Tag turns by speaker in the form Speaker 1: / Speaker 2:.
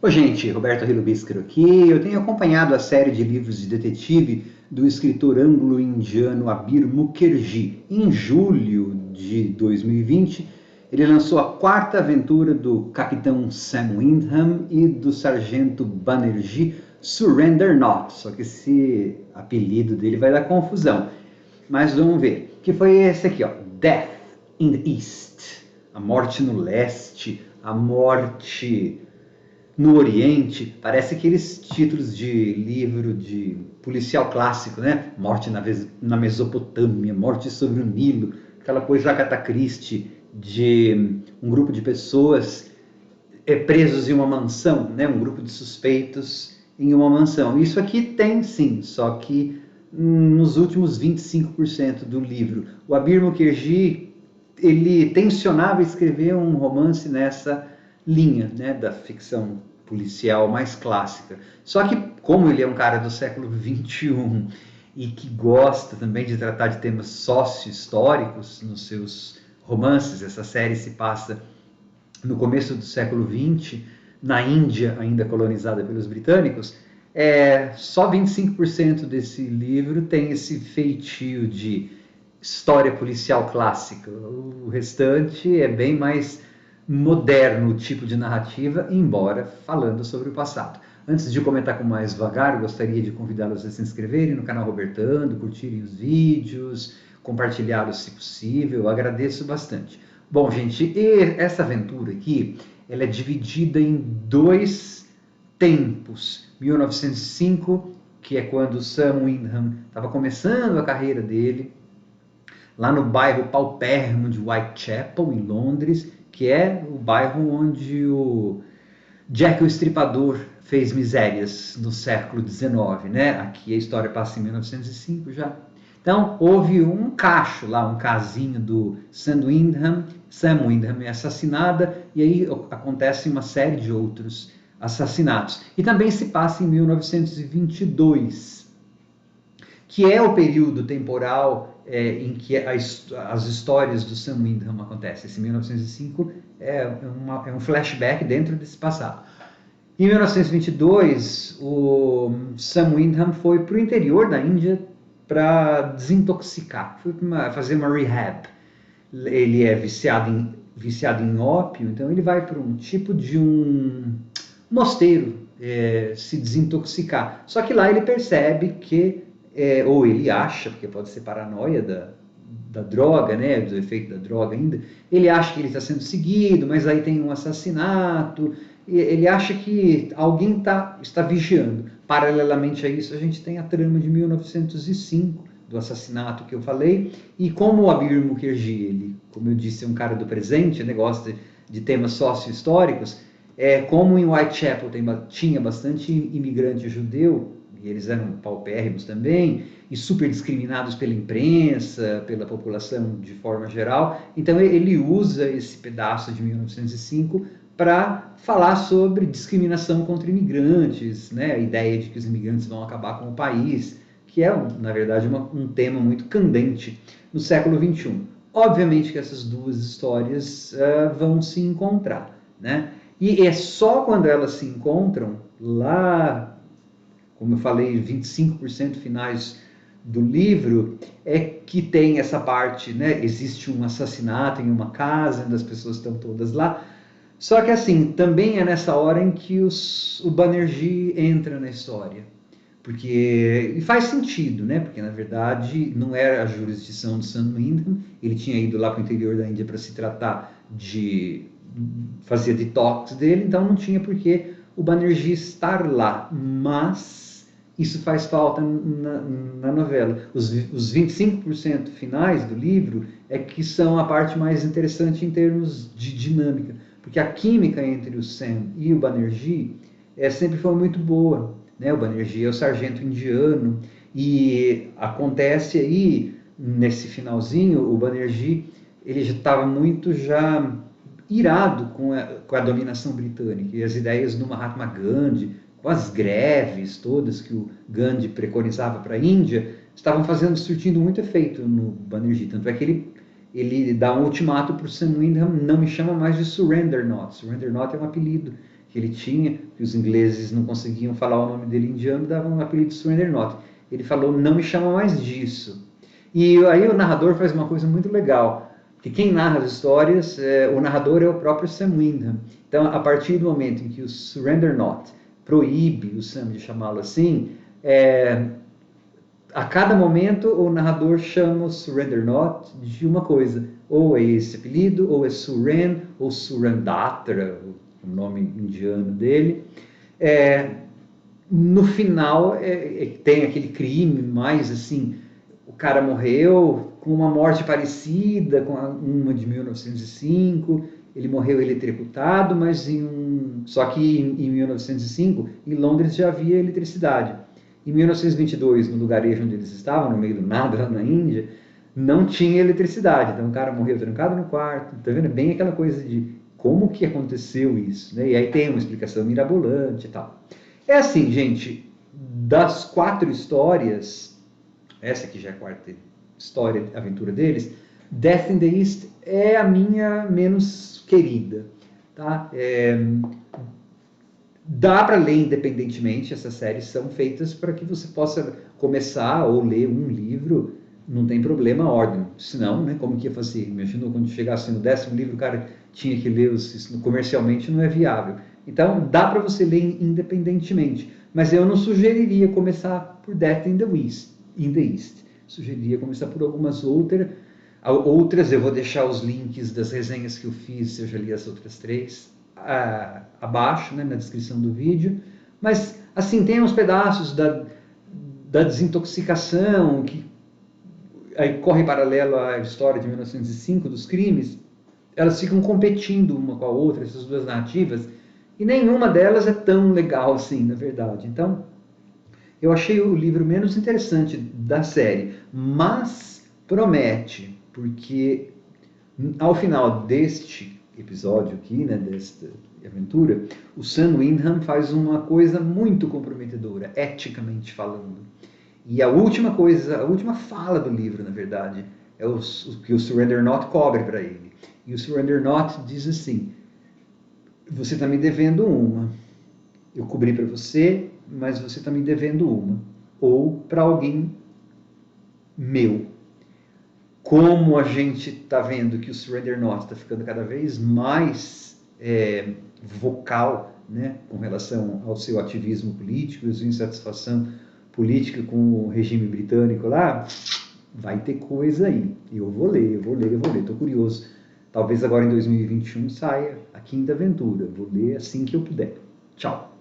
Speaker 1: Oi, gente, Roberto Hilubiscar aqui. Eu tenho acompanhado a série de livros de detetive do escritor anglo-indiano Abir Mukherjee. Em julho de 2020, ele lançou a quarta aventura do capitão Sam Windham e do sargento Banerjee, Surrender Not. Só que esse apelido dele vai dar confusão. Mas vamos ver. Que foi esse aqui, ó, Death in the East. A morte no leste, a morte no Oriente. Parece aqueles títulos de livro de policial clássico, né? Morte na Mesopotâmia, morte sobre o Nilo, aquela coisa Agatha Christie de um grupo de pessoas presos em uma mansão, né? Um grupo de suspeitos em uma mansão. Isso aqui tem sim, só que nos últimos 25% do livro. O Abir Mukherjee, ele tensionava escrever um romance nessa linha, né, da ficção policial mais clássica. Só que, como ele é um cara do século XXI e que gosta também de tratar de temas sócio-históricos nos seus romances, essa série se passa no começo do século XX, na Índia, ainda colonizada pelos britânicos, só 25% desse livro tem esse feitio de história policial clássica. O restante é bem mais moderno o tipo de narrativa, embora falando sobre o passado. Antes de comentar com mais vagar, gostaria de convidá-los a se inscreverem no canal Robertando, curtirem os vídeos, compartilhá-los se possível, eu agradeço bastante. Bom, gente, essa aventura aqui, ela é dividida em dois tempos. 1905, que é quando Sam Windham estava começando a carreira dele, lá no bairro paupérrimo de Whitechapel, em Londres, que é o bairro onde o Jack o Estripador fez misérias no século XIX, né? Aqui a história passa em 1905 já. Então, houve um cacho lá, um casinho do Sam Windham é assassinada, e aí acontece uma série de outros assassinatos. E também se passa em 1922, que é o período temporal em que as histórias do Sam Windham acontecem. Esse 1905 é um flashback dentro desse passado. Em 1922, o Sam Windham foi para o interior da Índia para desintoxicar, foi fazer uma rehab. Ele é viciado em ópio, então ele vai para um tipo de um mosteiro se desintoxicar. Só que lá ele percebe que, ou ele acha, porque pode ser paranoia da droga, né, do efeito da droga ainda, ele acha que ele está sendo seguido, mas aí tem um assassinato, ele acha que alguém está vigiando. Paralelamente a isso, a gente tem a trama de 1905, do assassinato que eu falei, e como o Abir Mukherjee, ele, como eu disse, é um cara do presente, né, gosta de temas sócio-históricos, como em Whitechapel tinha bastante imigrante judeu, e eles eram paupérrimos também, e super discriminados pela imprensa, pela população de forma geral, então ele usa esse pedaço de 1905 para falar sobre discriminação contra imigrantes, né? A ideia de que os imigrantes vão acabar com o país, que é, na verdade, um tema muito candente no século XXI. Obviamente que essas duas histórias vão se encontrar, né? E é só quando elas se encontram, lá, como eu falei, 25% finais do livro, é que tem essa parte, né? Existe um assassinato em uma casa, onde as pessoas estão todas lá. Só que assim, também é nessa hora em que o Banerjee entra na história. Porque, e faz sentido, né? Porque na verdade não era a jurisdição do Sam Windham, ele tinha ido lá para o interior da Índia para se tratar de fazer detox dele, então não tinha por que o Banerjee estar lá. Mas isso faz falta na novela. Os 25% finais do livro é que são a parte mais interessante em termos de dinâmica, porque a química entre o Sam e o Banerjee sempre foi muito boa, né? O Banerjee é o sargento indiano, e acontece aí, nesse finalzinho, o Banerjee ele já estava muito já irado com a dominação britânica, e as ideias do Mahatma Gandhi, com as greves todas que o Gandhi preconizava para a Índia, estavam surtindo muito efeito no Banerjee, tanto é que ele dá um ultimato para o Sam Windham: não me chama mais de Surrender Not. Surrender Not é um apelido que ele tinha, que os ingleses não conseguiam falar o nome dele indiano, davam um apelido de Surrender Not. Ele falou, não me chama mais disso. E aí o narrador faz uma coisa muito legal, que quem narra as histórias, o narrador é o próprio Sam Windham. Então, a partir do momento em que o Surrender Not proíbe o Sam de chamá-lo assim, a cada momento o narrador chama o Surrender Not de uma coisa, ou é esse apelido, ou é Suren, ou Surendatra, o nome indiano dele. No final tem aquele crime mais assim, o cara morreu com uma morte parecida com uma de 1905, ele morreu eletrocutado, mas só que em 1905 em Londres já havia eletricidade. Em 1922, no lugarejo onde eles estavam, no meio do nada, lá na Índia, não tinha eletricidade. Então o cara morreu trancado no quarto. Tá vendo? Bem aquela coisa de como que aconteceu isso, né? E aí tem uma explicação mirabolante e tal. É assim, gente, das 4 histórias, essa aqui já é a 4ª história, aventura deles, Death in the East é a minha menos querida, tá? Dá para ler independentemente, essas séries são feitas para que você possa começar ou ler um livro, não tem problema a ordem, senão, né, como que ia fazer? Imagina quando chegasse no 10º livro, o cara tinha que ler, comercialmente não é viável. Então, dá para você ler independentemente, mas eu não sugeriria começar por Death in the East. Sugeriria começar por algumas outras, eu vou deixar os links das resenhas que eu fiz, eu já li as outras 3, abaixo, né, na descrição do vídeo, mas assim, tem uns pedaços da desintoxicação, que aí corre paralelo à história de 1905, dos crimes, elas ficam competindo uma com a outra, essas 2 narrativas, e nenhuma delas é tão legal assim, na verdade. Então, eu achei o livro menos interessante da série, mas promete, porque ao final deste episódio aqui, né, desta aventura, o Sam Windham faz uma coisa muito comprometedora, eticamente falando. E a última fala do livro, na verdade, é o que o Surrender Not cobre para ele. E o Surrender Not diz assim: você está me devendo uma. Eu cobri para você, mas você está me devendo uma. Ou para alguém meu. Como a gente está vendo que o Surrender Not está ficando cada vez mais vocal, né, com relação ao seu ativismo político e a sua insatisfação política com o regime britânico lá, vai ter coisa aí. Eu vou ler. Estou curioso. Talvez agora em 2021 saia a 5ª aventura. Vou ler assim que eu puder. Tchau.